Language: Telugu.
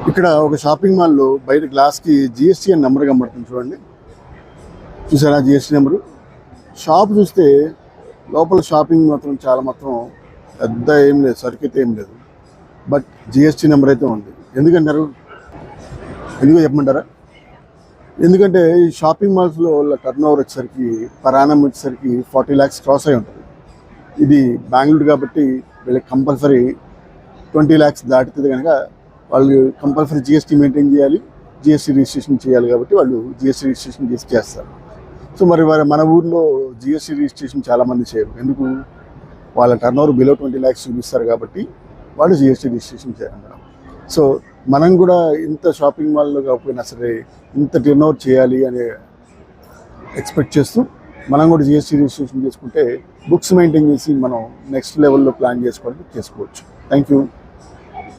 ఇక్కడ ఒక షాపింగ్ మాల్లో బయట గ్లాస్కి జిఎస్టీ అని నెంబర్ కనబడుతుంది చూడండి. చూసారా జిఎస్టీ నెంబరు? షాప్ చూస్తే లోపల షాపింగ్ మాత్రం చాలా మాత్రం పెద్ద ఏం లేదు, సరుకు అయితే ఏం లేదు. బట్ జిఎస్టీ నెంబర్ అయితే ఉంది. ఎందుకంటారు? ఎందుకో చెప్పమంటారా? ఎందుకంటే ఈ షాపింగ్ మాల్స్లో టర్న్ ఓవర్ వచ్చేసరికి పరాణం వచ్చేసరికి 40 lakhs క్రాస్ అయి ఉంటుంది. ఇది బెంగళూరు కాబట్టి వీళ్ళకి కంపల్సరీ 20 lakhs దాటుతుంది కనుక వాళ్ళు కంపల్సరీ జిఎస్టీ మెయింటైన్ చేయాలి, జిఎస్టీ రిజిస్ట్రేషన్ చేయాలి. కాబట్టి వాళ్ళు జిఎస్టీ రిజిస్ట్రేషన్ చేస్తారు. సో మరి మన ఊర్లో జిఎస్టీ రిజిస్ట్రేషన్ చాలామంది చేయరు. ఎందుకు? వాళ్ళ టర్న్ ఓవర్ బిలో 20 lakhs చూపిస్తారు కాబట్టి వాళ్ళు జిఎస్టీ రిజిస్ట్రేషన్ చేయాలన్నారు. సో మనం కూడా ఇంత షాపింగ్ మాల్లో కాకపోయినా సరే ఇంత టర్న్ ఓవర్ చేయాలి అని ఎక్స్పెక్ట్ చేస్తూ మనం కూడా జిఎస్టీ రిజిస్ట్రేషన్ చేసుకుంటే బుక్స్ మెయింటైన్ చేసి మనం నెక్స్ట్ లెవెల్లో ప్లాన్ చేసుకోవచ్చు. Thank you.